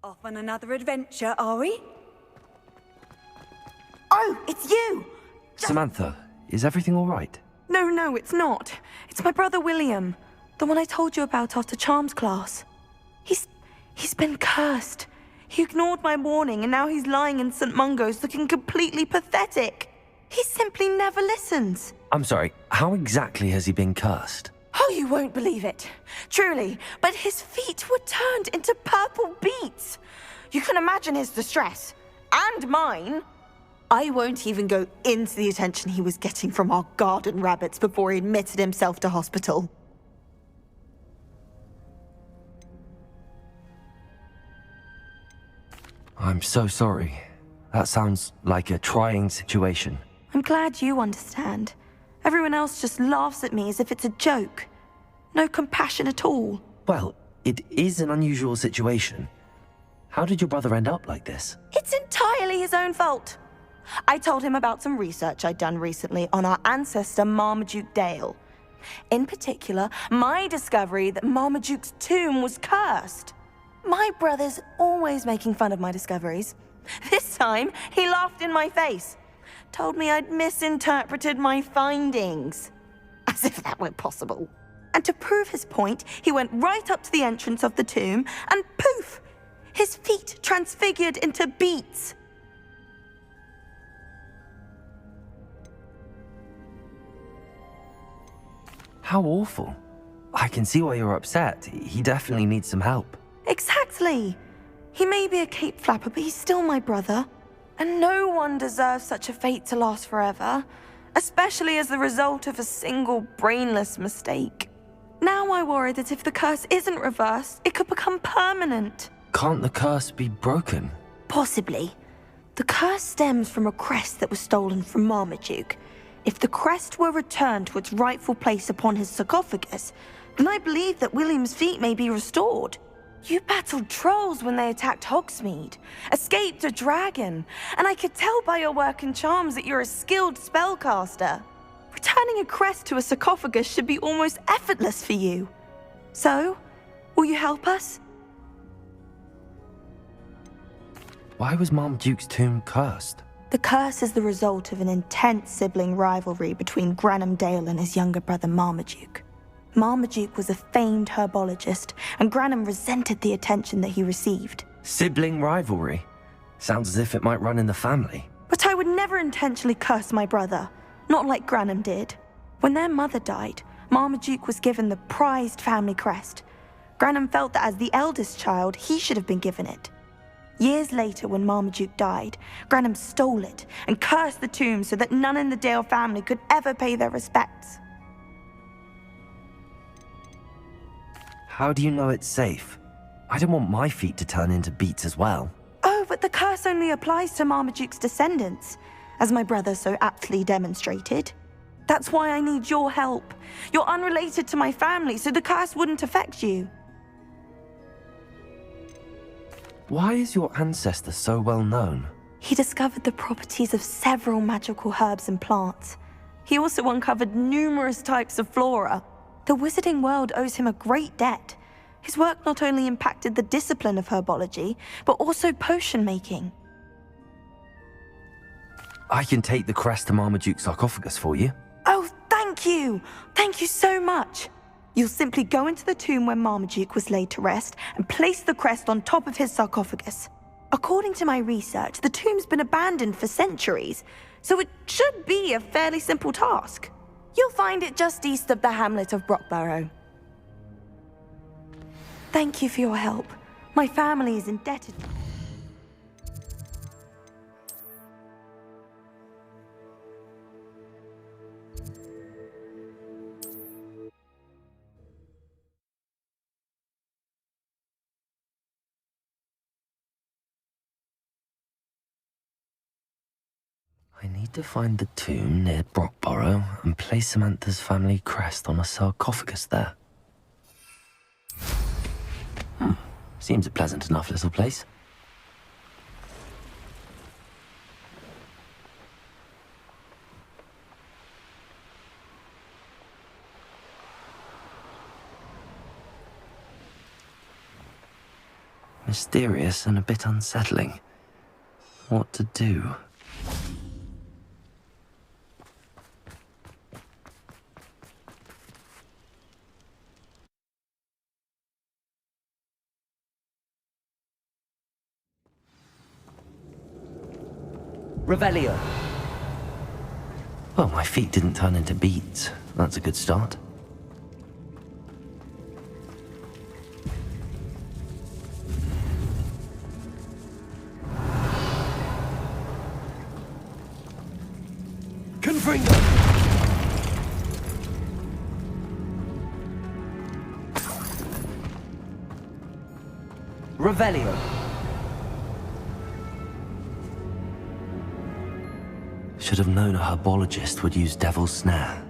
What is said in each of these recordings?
Off on another adventure, are we? Oh, it's you! Samantha, is everything all right? No, it's not. It's my brother William. The one I told you about after Charms class. He's been cursed. He ignored my warning and now he's lying in St. Mungo's looking completely pathetic. He simply never listens. I'm sorry, how exactly has he been cursed? Oh, you won't believe it. Truly, but his feet were turned into purple beets. You can imagine his distress. And mine. I won't even go into the attention he was getting from our garden rabbits before he admitted himself to hospital. I'm so sorry. That sounds like a trying situation. I'm glad you understand. Everyone else just laughs at me as if it's a joke. No compassion at all. Well, it is an unusual situation. How did your brother end up like this? It's entirely his own fault. I told him about some research I'd done recently on our ancestor Marmaduke Dale. In particular, my discovery that Marmaduke's tomb was cursed. My brother's always making fun of my discoveries. This time, he laughed in my face. Told me I'd misinterpreted my findings. As if that were possible. And to prove his point, he went right up to the entrance of the tomb and poof! His feet transfigured into beets. How awful. I can see why you're upset. He definitely needs some help. Exactly. He may be a cape flapper, but he's still my brother. And no one deserves such a fate to last forever, especially as the result of a single brainless mistake. Now I worry that if the curse isn't reversed, it could become permanent. Can't the curse be broken? Possibly. The curse stems from a crest that was stolen from Marmaduke. If the crest were returned to its rightful place upon his sarcophagus, then I believe that William's feet may be restored. You battled trolls when they attacked Hogsmeade, escaped a dragon, and I could tell by your work in charms that you're a skilled spellcaster. Returning a crest to a sarcophagus should be almost effortless for you. So, will you help us? Why was Marmaduke's tomb cursed? The curse is the result of an intense sibling rivalry between Granham Dale and his younger brother Marmaduke. Marmaduke was a famed herbologist, and Granham resented the attention that he received. Sibling rivalry? Sounds as if it might run in the family. But I would never intentionally curse my brother, not like Granham did. When their mother died, Marmaduke was given the prized family crest. Granham felt that as the eldest child, he should have been given it. Years later, when Marmaduke died, Granham stole it and cursed the tomb so that none in the Dale family could ever pay their respects. How do you know it's safe? I don't want my feet to turn into beets as well. Oh, but the curse only applies to Marmaduke's descendants, as my brother so aptly demonstrated. That's why I need your help. You're unrelated to my family, so the curse wouldn't affect you. Why is your ancestor so well known? He discovered the properties of several magical herbs and plants. He also uncovered numerous types of flora. The wizarding world owes him a great debt. His work not only impacted the discipline of herbology, but also potion making. I can take the crest to Marmaduke's sarcophagus for you. Oh, thank you! Thank you so much! You'll simply go into the tomb where Marmaduke was laid to rest and place the crest on top of his sarcophagus. According to my research, the tomb's been abandoned for centuries, so it should be a fairly simple task. You'll find it just east of the hamlet of Brockborough. Thank you for your help. My family is indebted. I need to find the tomb near Brockborough and place Samantha's family crest on a sarcophagus there. Seems a pleasant enough little place. Mysterious and a bit unsettling. What to do? Revelio. Well, my feet didn't turn into beets. That's a good start. Confringo. Revelio. Should have known a herbologist would use Devil's Snare.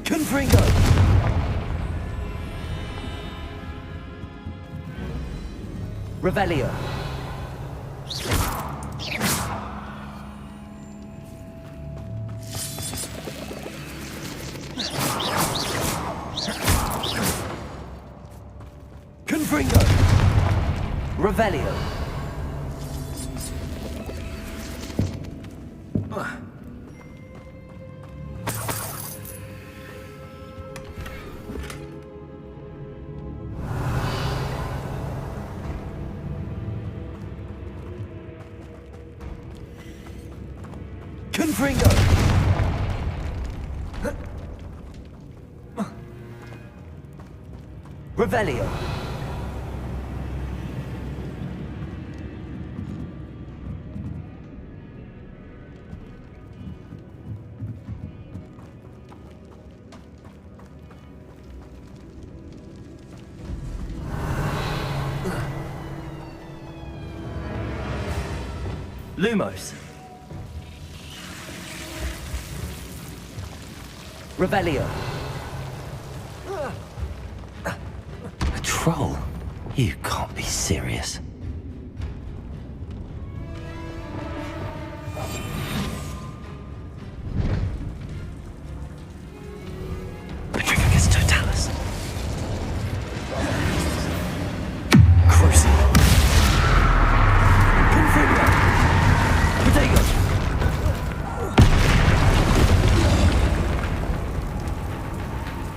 Confringo. Revelio. Confringo. Revelio. Confringo. Revelio. Lumos. Revelio. A troll? You can't be serious. Petrificus totalis. Crucible. Confringo. Protego.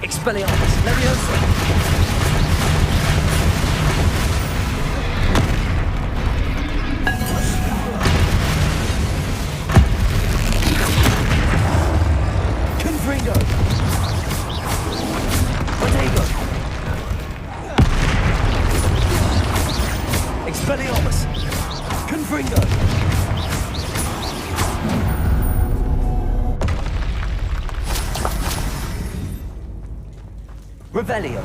Expelliarmus. Leviosa. Confringo. Protego. Expelliarmus. Confringo. Revelio.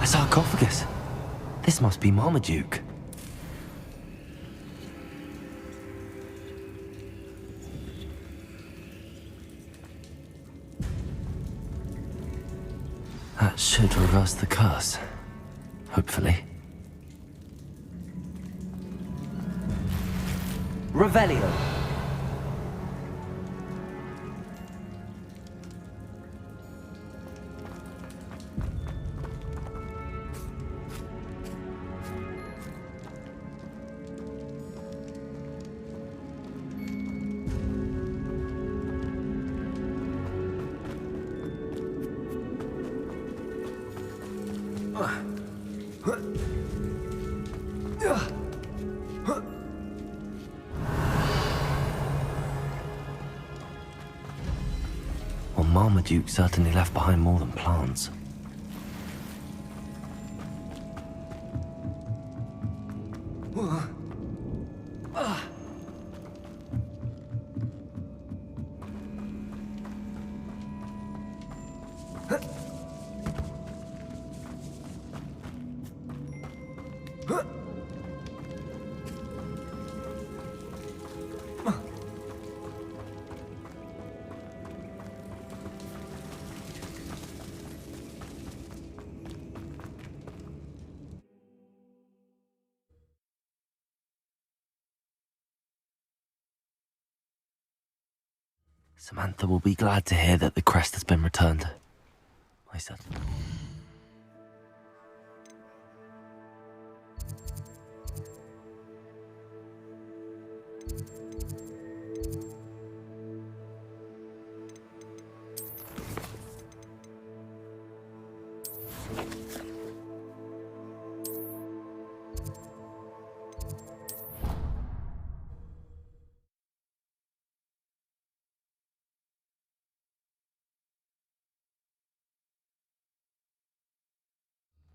A sarcophagus. This must be Marmaduke. That should reverse the curse. Hopefully. Revelio. Well, Marmaduke certainly left behind more than plants. Samantha will be glad to hear that the crest has been returned, I said.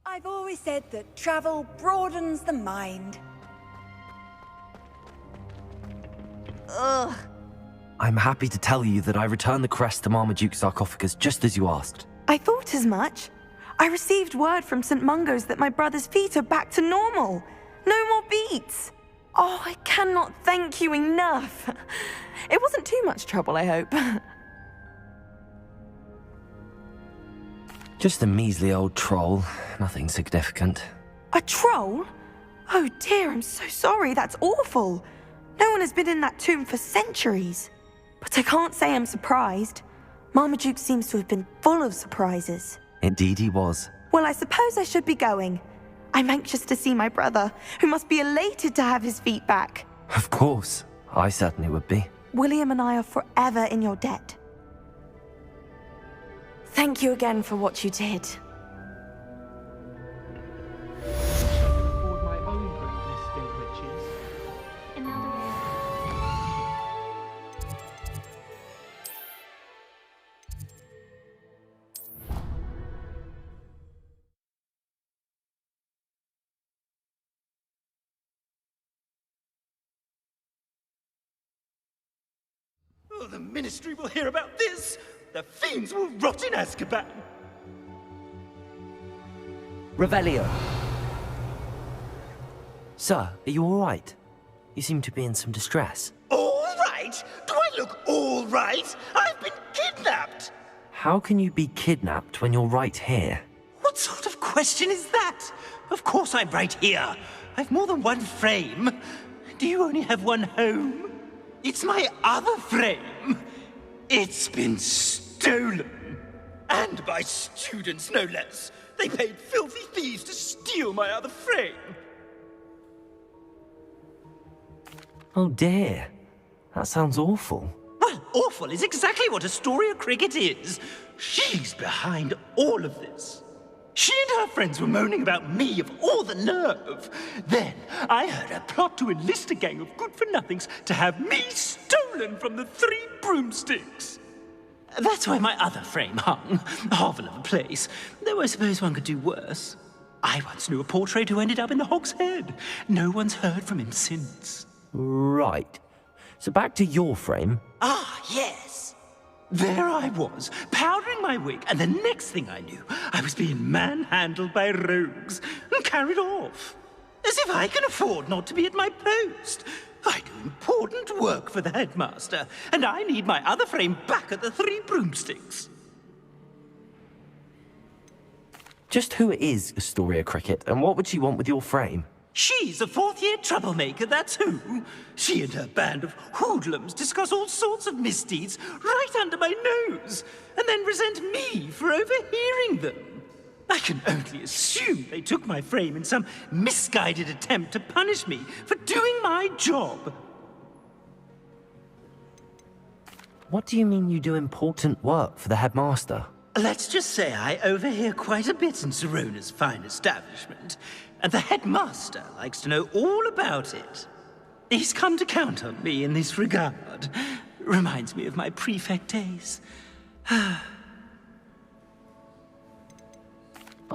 I've always said that travel broadens the mind. Ugh. I'm happy to tell you that I returned the crest to Marmaduke's sarcophagus just as you asked. I thought as much. I received word from St. Mungo's that my brother's feet are back to normal. No more beats. Oh, I cannot thank you enough. It wasn't too much trouble, I hope. Just a measly old troll, nothing significant. A troll? Oh dear, I'm so sorry, that's awful. No one has been in that tomb for centuries. But I can't say I'm surprised. Marmaduke seems to have been full of surprises. Indeed he was. Well, I suppose I should be going. I'm anxious to see my brother, who must be elated to have his feet back. Of course, I certainly would be. William and I are forever in your debt. Thank you again for what you did. Afford my own greatness, spent riches. Oh, the Ministry will hear about this! The fiends will rot in Azkaban! Revelio. Sir, are you all right? You seem to be in some distress. All right? Do I look all right? I've been kidnapped! How can you be kidnapped when you're right here? What sort of question is that? Of course I'm right here. I've more than one frame. Do you only have one home? It's my other frame. It's been stolen. And by students, no less. They paid filthy thieves to steal my other frame. Oh dear. That sounds awful. Well, awful is exactly what Astoria Cricket is. She's behind all of this. She and her friends were moaning about me of all the nerve. Then I heard her plot to enlist a gang of good-for-nothings to have me stolen from the Three Broomsticks. That's why my other frame hung. A hovel of a place. Though I suppose one could do worse. I once knew a portrait who ended up in the Hog's Head. No one's heard from him since. Right. So back to your frame. Ah, yes. There I was, powdering my wig, and the next thing I knew, I was being manhandled by rogues and carried off. As if I can afford not to be at my post. I do important work for the headmaster, and I need my other frame back at the Three Broomsticks. Just who is Astoria Cricket, and what would she want with your frame? She's a fourth-year troublemaker, that's who. She and her band of hoodlums discuss all sorts of misdeeds right under my nose, and then resent me for overhearing them. I can only assume they took my frame in some misguided attempt to punish me for doing my job. What do you mean you do important work for the headmaster? Let's just say I overhear quite a bit in Serona's fine establishment, and the headmaster likes to know all about it. He's come to count on me in this regard. Reminds me of my prefect days. I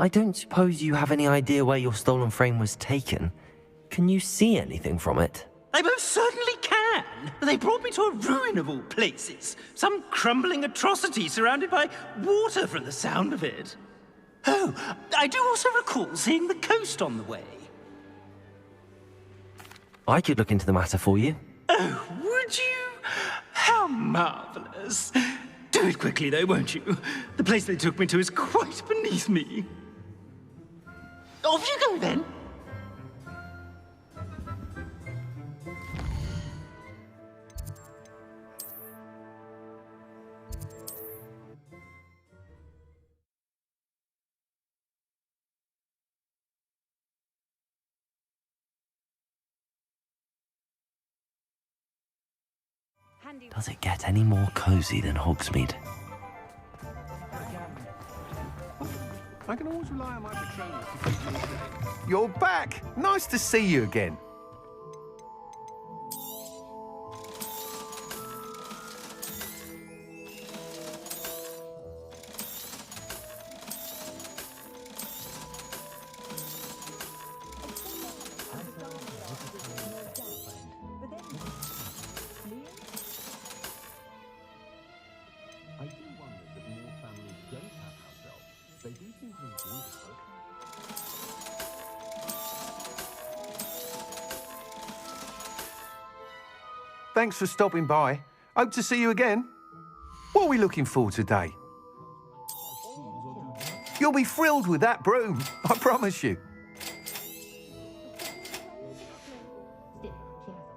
don't suppose you have any idea where your stolen frame was taken. Can you see anything from it? I most certainly can. They brought me to a ruin of all places. Some crumbling atrocity surrounded by water from the sound of it. Oh, I do also recall seeing the coast on the way. I could look into the matter for you. Oh, would you? How marvelous. Do it quickly, though, won't you? The place they took me to is quite beneath me. Off you go, then. Does it get any more cozy than Hogsmeade? I can always rely on my patrons to keep me safe. You're back! Nice to see you again. I do wonder that more families don't have house elves. They do seem to enjoy the book. Thanks for stopping by. Hope to see you again. What are we looking for today? You'll be thrilled with that broom, I promise you.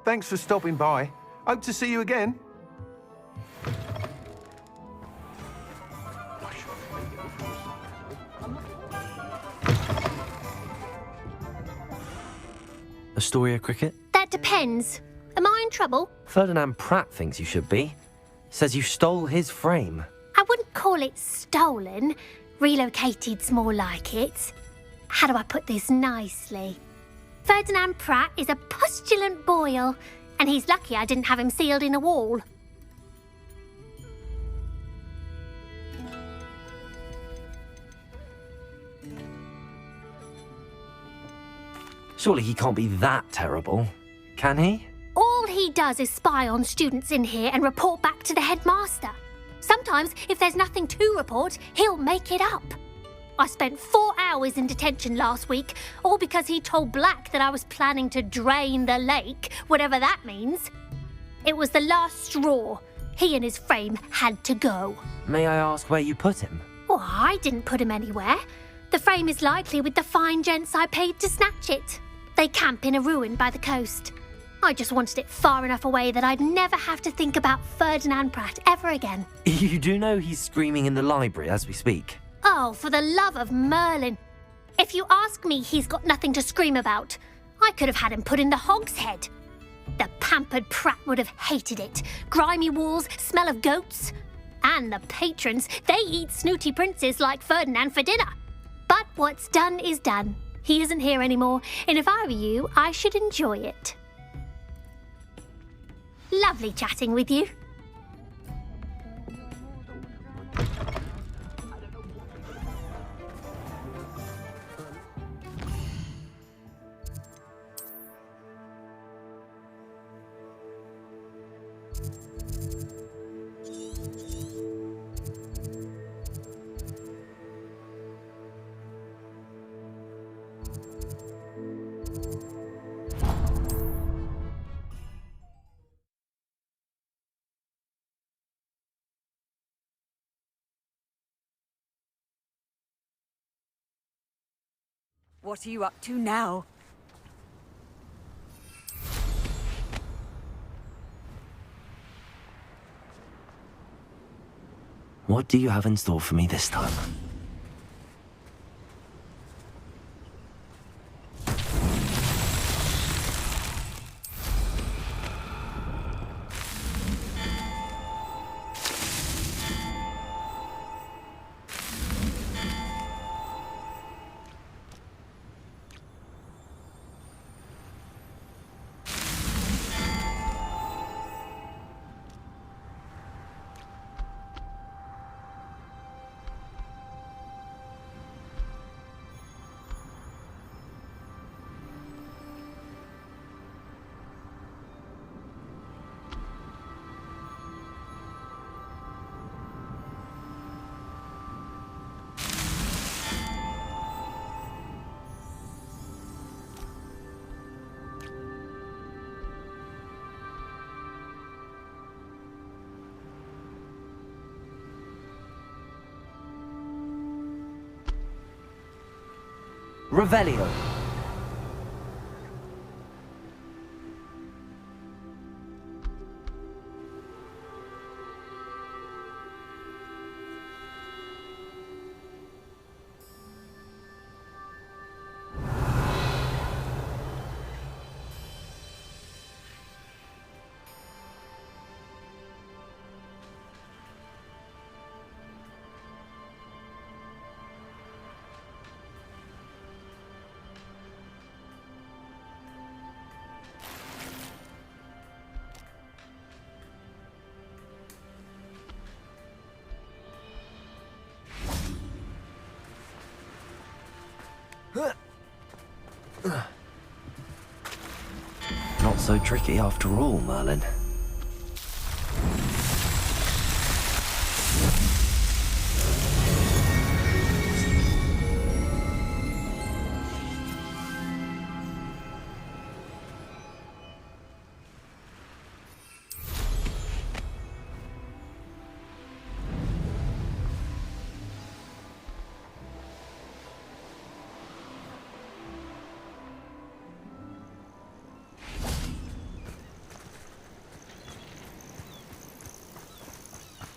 Thanks for stopping by. Hope to see you again. Astoria Cricket? That depends. Am I in trouble? Ferdinand Pratt thinks you should be. Says you stole his frame. I wouldn't call it stolen. Relocated's more like it. How do I put this nicely? Ferdinand Pratt is a postulant boil, and he's lucky I didn't have him sealed in a wall. Surely he can't be that terrible, can he? All he does is spy on students in here and report back to the headmaster. Sometimes, if there's nothing to report, he'll make it up. I spent 4 hours in detention last week, all because he told Black that I was planning to drain the lake, whatever that means. It was the last straw. He and his frame had to go. May I ask where you put him? Well, I didn't put him anywhere. The frame is likely with the fine gents I paid to snatch it. They camp in a ruin by the coast. I just wanted it far enough away that I'd never have to think about Ferdinand Pratt ever again. You do know he's screaming in the library as we speak. Oh, for the love of Merlin. If you ask me, he's got nothing to scream about. I could have had him put in the hogshead. The pampered Pratt would have hated it. Grimy walls, smell of goats. And the patrons, they eat snooty princes like Ferdinand for dinner. But what's done is done. He isn't here anymore, and if I were you, I should enjoy it. Lovely chatting with you. What are you up to now? What do you have in store for me this time? Revelio. Not so tricky after all, Merlin.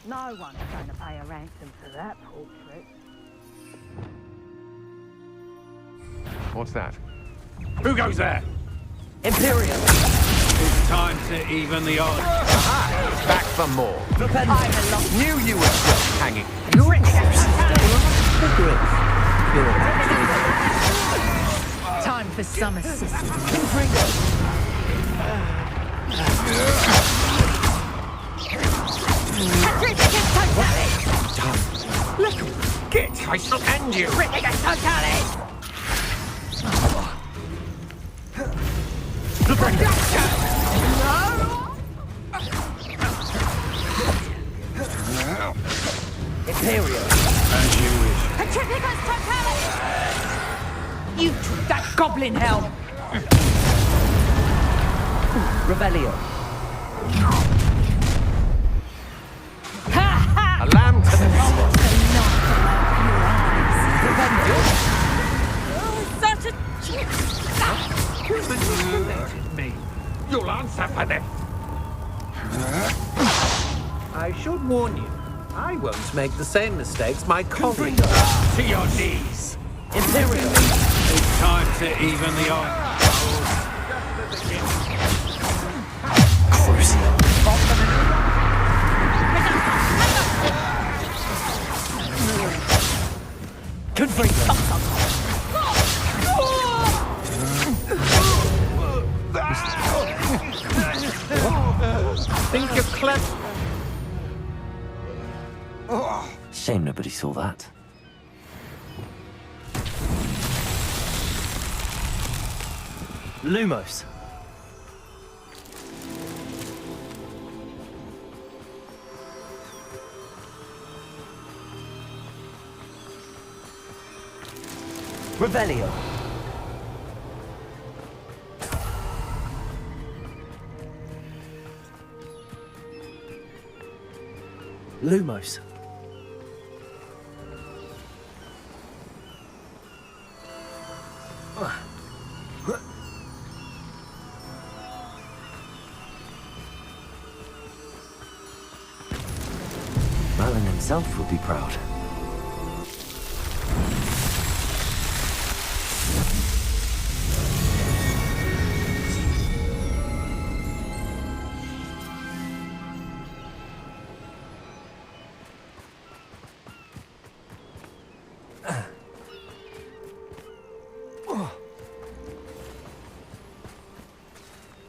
No one's going to pay a ransom for that portrait. What's that? Who goes there? Imperium. It's time to even the odds. Back for more. Flipendo. Knew you were still hanging. Time for some assistance. Get! I shall end you! Imperium. As you wish. You took that goblin hell! Revelio. A lamb to the Such a... me. You'll answer for this. I should warn you, I won't make the same mistakes my colleagues. To your knees. Imperium. It's time to even the odds. Think you're clever? Shame nobody saw that. Lumos. Revelio. Lumos. Merlin himself would be proud.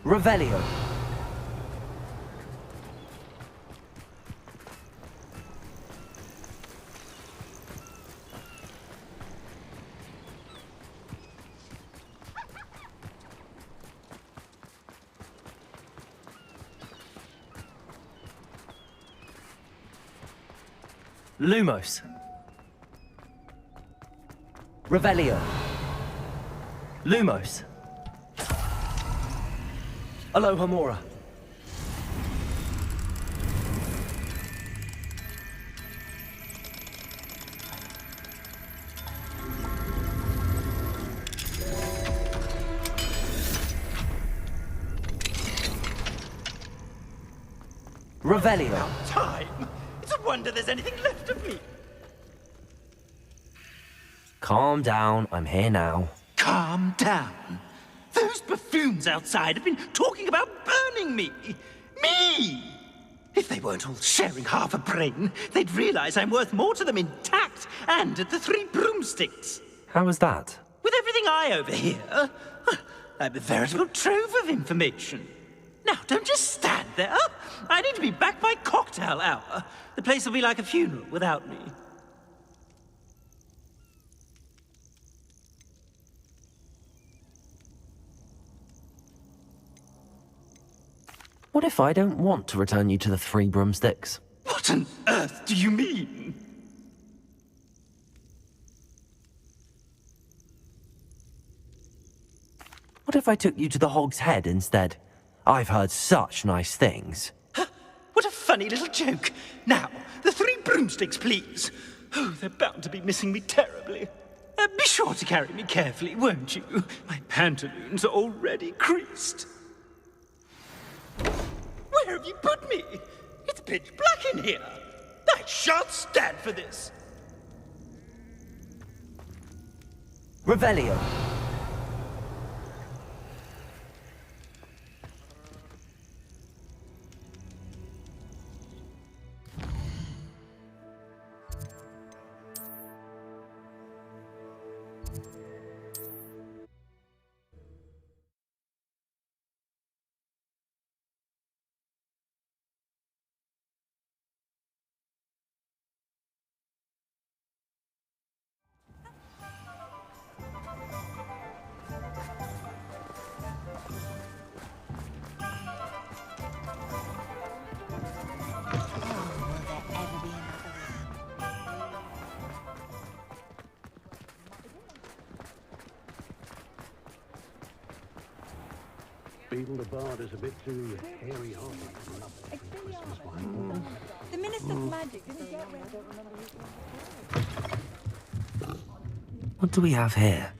Revelio. Lumos. Revelio. Lumos. Alohomora. Revelio. About time. It's a wonder there's anything left of me. Calm down, I'm here now. Calm down. Those buffoons outside have been talking about burning me. Me! If they weren't all sharing half a brain, they'd realize I'm worth more to them intact and at the 3 broomsticks. How was that? With everything I overhear, I'm a veritable trove of information. Now, don't just stand there. I need to be back by cocktail hour. The place will be like a funeral without me. What if I don't want to return you to the 3 broomsticks? What on earth do you mean? What if I took you to the Hog's Head instead? I've heard such nice things. What a funny little joke. Now, the 3 broomsticks, please. Oh, they're bound to be missing me terribly. Be sure to carry me carefully, won't you? My pantaloons are already creased. Where have you put me? It's pitch black in here. I shan't stand for this. Revelio. Beetle the Bard is a bit too hairy-hearted for nothing from Christmas wine. The Minister's magic didn't get rid of. What do we have here?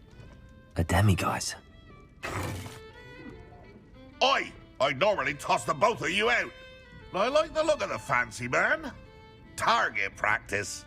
A demiguise. I'd normally toss the both of you out. But I like the look of the fancy man. Target practice.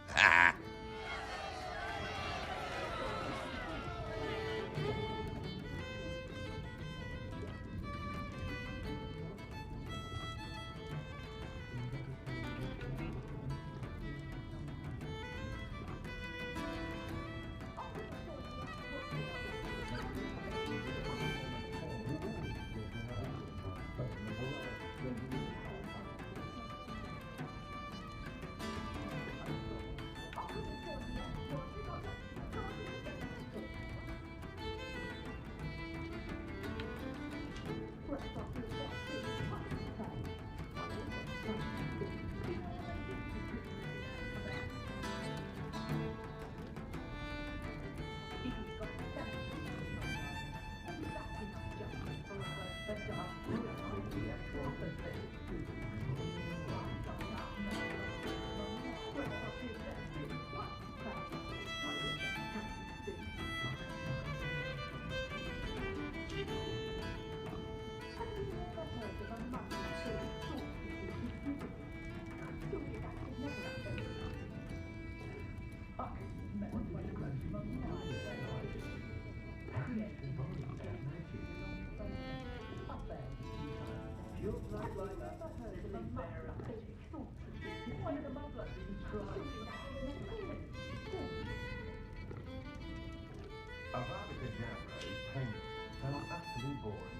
A rabbit in Nara is painful, and utterly boring.